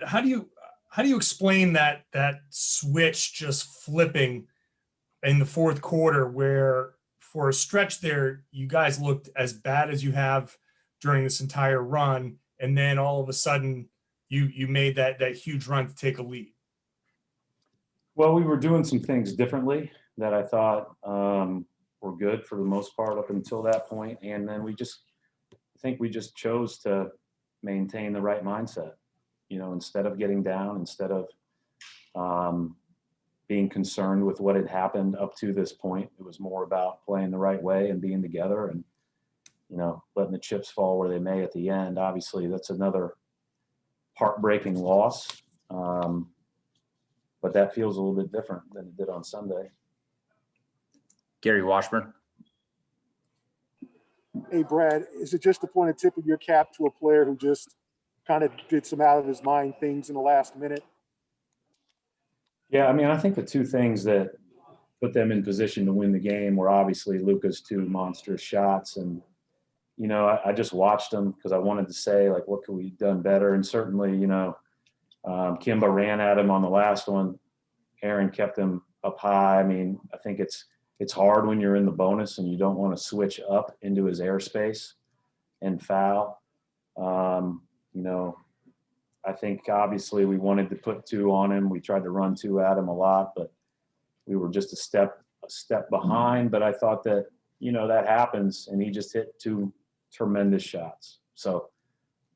How do you explain that switch just flipping in the fourth quarter, where for a stretch there you guys looked as bad as you have during this entire run, and then all of a sudden you made that huge run to take a lead? Well, we were doing some things differently that I thought were good for the most part up until that point, and then I think we just chose to maintain the right mindset. Instead of getting down, instead of being concerned with what had happened up to this point, it was more about playing the right way and being together and, letting the chips fall where they may at the end. Obviously, that's another heartbreaking loss, but that feels a little bit different than it did on Sunday. Gary Washburn. Hey, Brad, is it just the point of tipping your cap to a player who just kind of did some out of his mind things in the last minute? Yeah, I think the two things that put them in position to win the game were obviously Luka's two monstrous shots. And, I just watched them because I wanted to say, like, what could we have done better? And certainly, Kimba ran at him on the last one. Aaron kept him up high. I think it's hard when you're in the bonus and you don't want to switch up into his airspace and foul. I think obviously we wanted to put two on him. We tried to run two at him a lot, but we were just a step behind. But I thought that, that happens, and he just hit two tremendous shots. So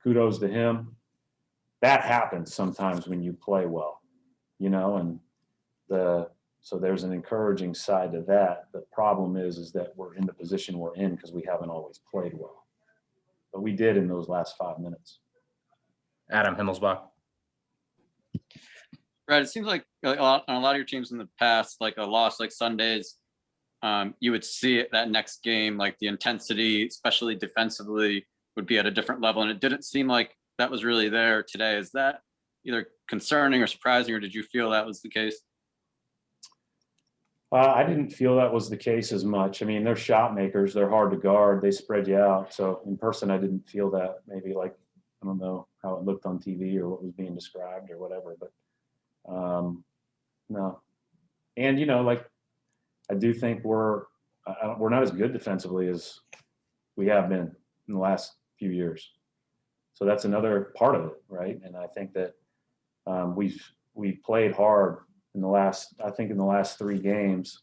kudos to him. That happens sometimes when you play well, and so there's an encouraging side to that. The problem is that we're in the position we're in because we haven't always played well. But we did in those last 5 minutes. Adam Himmelsbach. Brad, it seems like on a lot of your teams in the past, like a loss like Sundays, you would see it that next game, like the intensity, especially defensively, would be at a different level. And it didn't seem like that was really there today. Is that either concerning or surprising, or did you feel that was the case? I didn't feel that was the case as much. They're shot makers. They're hard to guard. They spread you out. So in person, I didn't feel that. Maybe I don't know how it looked on TV or what was being described or whatever, but no. And, I do think we're not as good defensively as we have been in the last few years. So that's another part of it, right? And I think that we've played hard in the last 3 games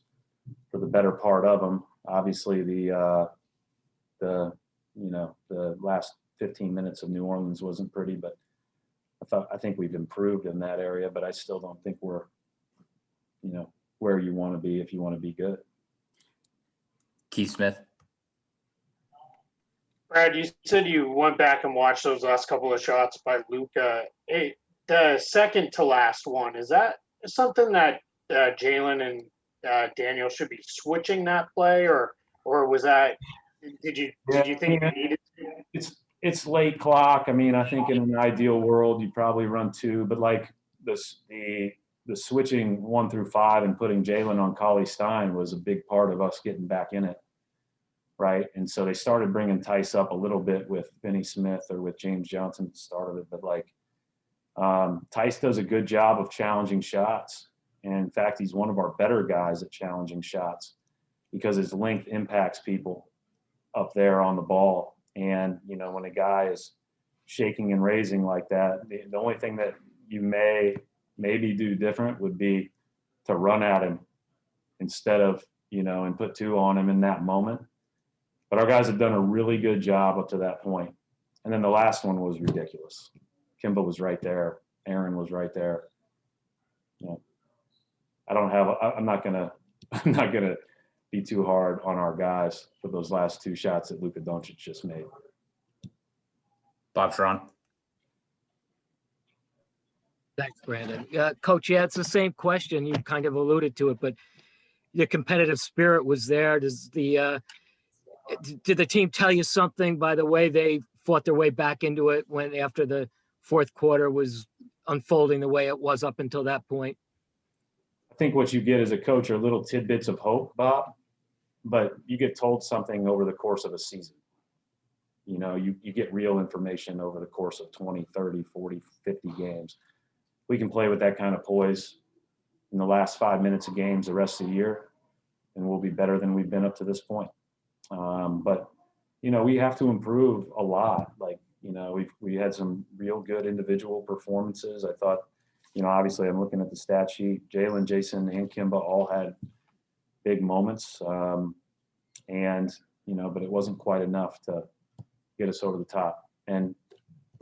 for the better part of them. Obviously the last 15 minutes of New Orleans wasn't pretty, but I think we've improved in that area, but I still don't think we're, where you want to be if you want to be good. Keith Smith. Brad, you said you went back and watched those last couple of shots by Luka. Hey, the second to last one, is that something that Jalen and Daniel should be switching that play, or was that? Did you think you needed to? It's late clock. I think in an ideal world you probably run two, but like the switching 1 through 5 and putting Jalen on Cauley-Stein was a big part of us getting back in it, right? And so they started bringing Tice up a little bit with Finney Smith or with James Johnson at the start of it, but Tice does a good job of challenging shots. And in fact, he's one of our better guys at challenging shots because his length impacts people up there on the ball. And, when a guy is shaking and raising like that, the only thing that you maybe do different would be to run at him instead of, and put two on him in that moment. But our guys have done a really good job up to that point. And then the last one was ridiculous. Kimba was right there. Aaron was right there. I'm not gonna be too hard on our guys for those last 2 shots that Luka Doncic just made. Bob Schron. Thanks, Brandon. Coach, yeah, it's the same question. You kind of alluded to it, but the competitive spirit was there. Did the team tell you something by the way they fought their way back into it when after the fourth quarter was unfolding the way it was up until that point? I think what you get as a coach are little tidbits of hope, Bob, but you get told something over the course of a season. You know, you get real information over the course of 20, 30, 40, 50 games. We can play with that kind of poise in the last 5 minutes of games the rest of the year, and we'll be better than we've been up to this point. But, you know, we have to improve a lot. Like, you know, we had some real good individual performances. I thought, you know, obviously I'm looking at the stat sheet. Jalen, Jason, and Kimba all had big moments. And, you know, but it wasn't quite enough to get us over the top. And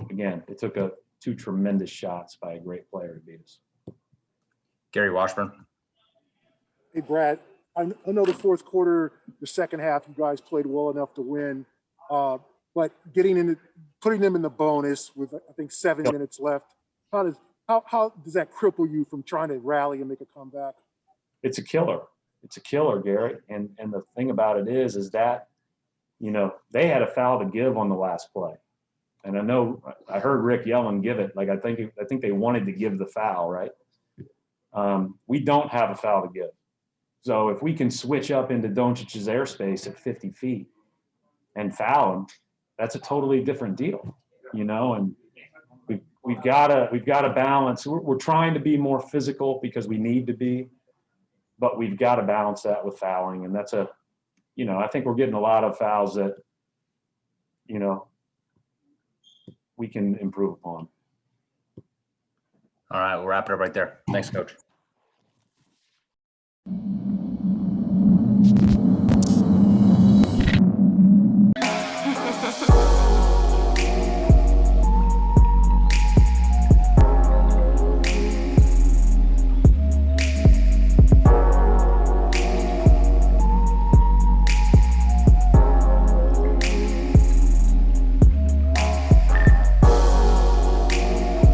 again, it took two tremendous shots by a great player to beat us. Gary Washburn. Hey, Brad, I know the fourth quarter, the second half, you guys played well enough to win. But putting them in the bonus with, I think, 7 minutes left, how does that cripple you from trying to rally and make a comeback? It's a killer. It's a killer, Gary. And the thing about it is that, you know, they had a foul to give on the last play. And I know I heard Rick yelling, give it. Like, I think they wanted to give the foul, right? We don't have a foul to give. So if we can switch up into Doncic's airspace at 50 feet and foul him, that's a totally different deal, you know. And we've got to balance. We're trying to be more physical because we need to be, but we've got to balance that with fouling. And that's you know, I think we're getting a lot of fouls that, you know, we can improve upon. All right, we'll wrap it up right there. Thanks, Coach.